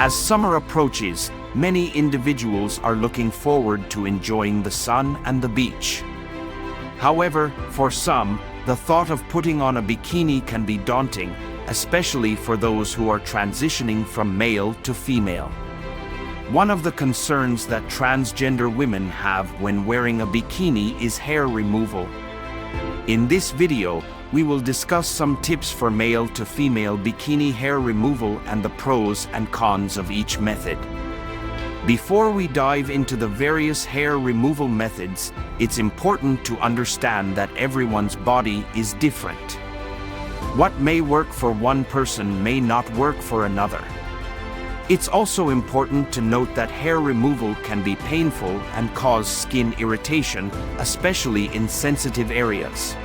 As summer approaches, many individuals are looking forward to enjoying the sun and the beach. However, for some, the thought of putting on a bikini can be daunting, especially for those who are transitioning from male to female. One of the concerns that transgender women have when wearing a bikini is hair removal. In this video, we will discuss some tips for male to female bikini hair removal and the pros and cons of each method. Before we dive into the various hair removal methods, it's important to understand that everyone's body is different. What may work for one person may not work for another. It's also important to note that hair removal can be painful and cause skin irritation, especially in sensitive areas.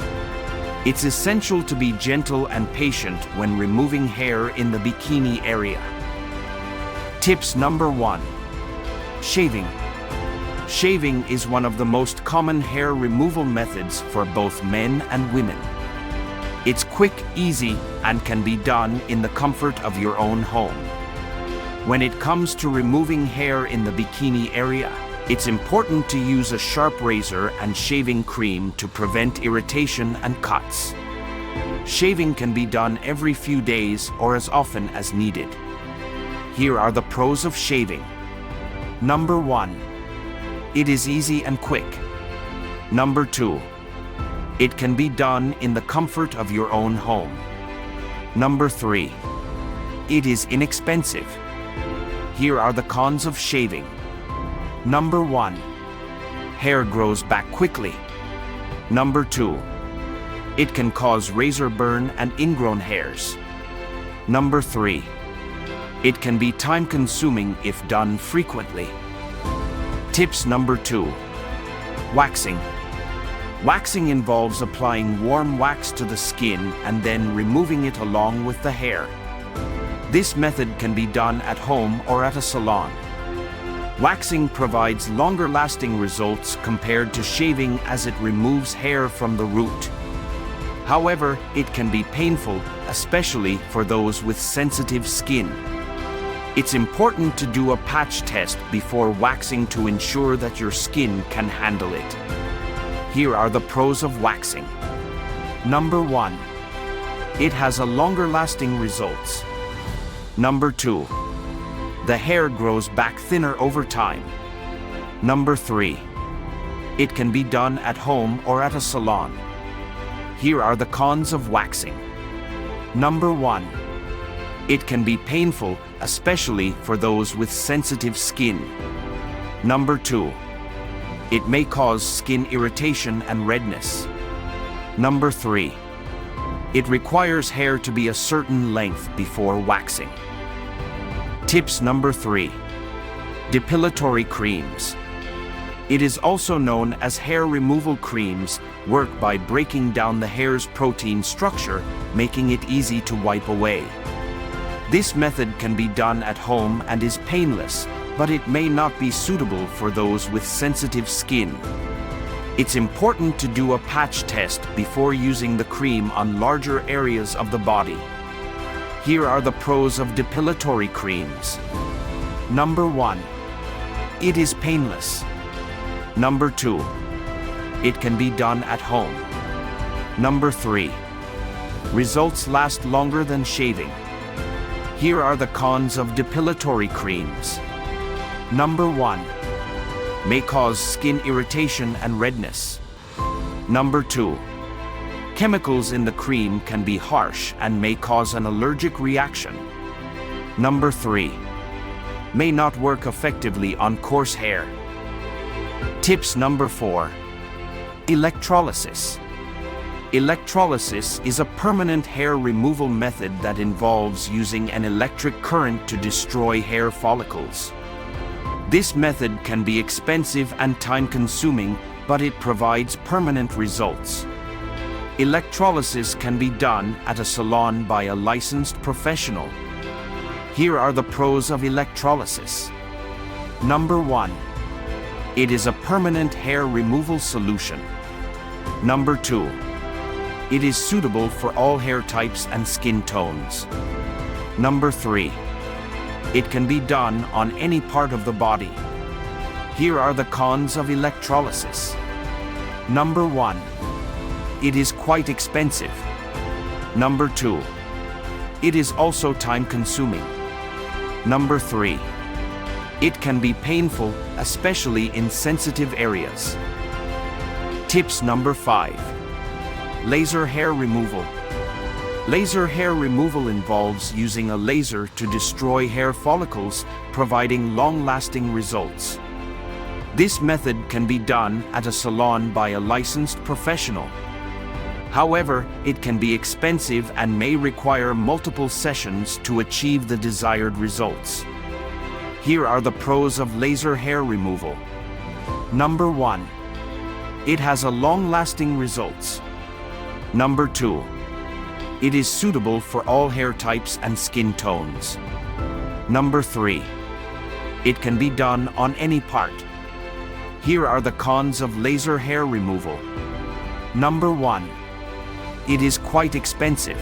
It's essential to be gentle and patient when removing hair in the bikini area. Tips number 1. Shaving. Shaving is one of the most common hair removal methods for both men and women. It's quick, easy, and can be done in the comfort of your own home. When it comes to removing hair in the bikini area, it's important to use a sharp razor and shaving cream to prevent irritation and cuts. Shaving can be done every few days or as often as needed. Here are the pros of shaving. Number 1. It is easy and quick. Number 2. It can be done in the comfort of your own home. Number 3. It is inexpensive. Here are the cons of shaving. Number 1. Hair grows back quickly. Number 2. It can cause razor burn and ingrown hairs. Number 3. It can be time-consuming if done frequently. Tips number 2. Waxing. Waxing involves applying warm wax to the skin and then removing it along with the hair. This method can be done at home or at a salon. Waxing provides longer-lasting results compared to shaving as it removes hair from the root. However, it can be painful, especially for those with sensitive skin. It's important to do a patch test before waxing to ensure that your skin can handle it. Here are the pros of waxing. Number 1. It has a longer-lasting results. Number 2. The hair grows back thinner over time. Number 3. It can be done at home or at a salon. Here are the cons of waxing. Number 1. It can be painful, especially for those with sensitive skin. Number 2. It may cause skin irritation and redness. Number 3. It requires hair to be a certain length before waxing. Tips number 3. Depilatory creams. It is also known as hair removal creams, work by breaking down the hair's protein structure, making it easy to wipe away. This method can be done at home and is painless, but it may not be suitable for those with sensitive skin. It's important to do a patch test before using the cream on larger areas of the body. Here are the pros of depilatory creams. Number 1. It is painless. Number 2. It can be done at home. Number 3. Results last longer than shaving. Here are the cons of depilatory creams. Number 1. May cause skin irritation and redness. Number 2. Chemicals in the cream can be harsh and may cause an allergic reaction. Number 3. May not work effectively on coarse hair. Tips number 4. Electrolysis. Electrolysis is a permanent hair removal method that involves using an electric current to destroy hair follicles. This method can be expensive and time-consuming, but it provides permanent results. Electrolysis can be done at a salon by a licensed professional. Here are the pros of electrolysis. Number 1. It is a permanent hair removal solution. Number 2. It is suitable for all hair types and skin tones. Number 3. It can be done on any part of the body. Here are the cons of electrolysis. Number 1. It is quite expensive. Number 2. It is also time-consuming. Number 3. It can be painful, especially in sensitive areas. Tips number 5. Laser hair removal. Laser hair removal involves using a laser to destroy hair follicles, providing long-lasting results. This method can be done at a salon by a licensed professional. However, it can be expensive and may require multiple sessions to achieve the desired results. Here are the pros of laser hair removal. Number 1. It has a long-lasting results. Number 2. It is suitable for all hair types and skin tones. Number 3. It can be done on any part. Here are the cons of laser hair removal. Number 1. It is quite expensive.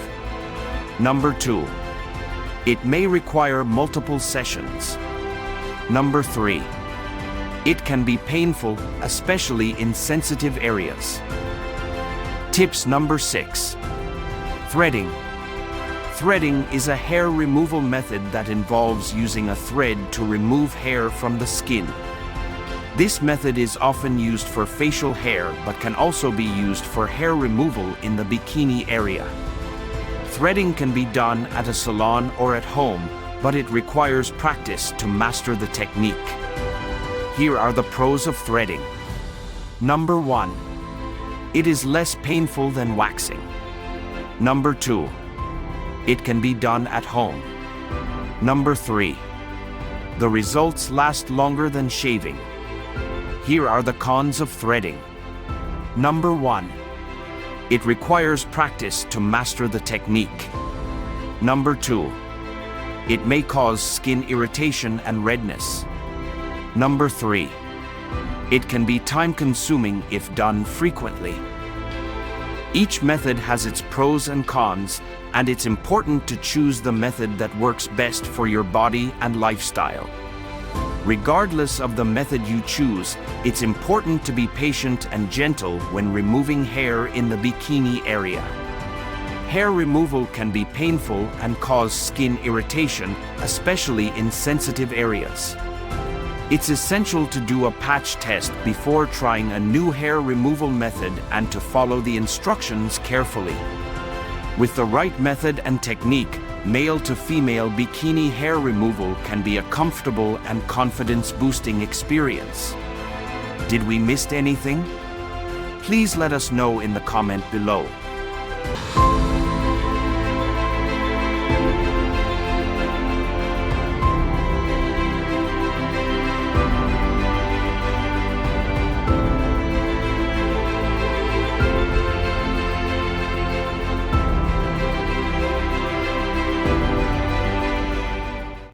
Number 2. It may require multiple sessions. Number 3. It can be painful, especially in sensitive areas. Tips number 6. Threading. Threading is a hair removal method that involves using a thread to remove hair from the skin. This method is often used for facial hair but can also be used for hair removal in the bikini area. Threading can be done at a salon or at home, but it requires practice to master the technique. Here are the pros of threading. Number 1. It is less painful than waxing. Number 2. It can be done at home. Number 3. The results last longer than shaving. Here are the cons of threading. Number 1. It requires practice to master the technique. Number 2. It may cause skin irritation and redness. Number 3. It can be time-consuming if done frequently. Each method has its pros and cons, and it's important to choose the method that works best for your body and lifestyle. Regardless of the method you choose, it's important to be patient and gentle when removing hair in the bikini area. Hair removal can be painful and cause skin irritation, especially in sensitive areas. It's essential to do a patch test before trying a new hair removal method and to follow the instructions carefully. With the right method and technique, male to female bikini hair removal can be a comfortable and confidence-boosting experience. Did we miss anything? Please let us know in the comment below.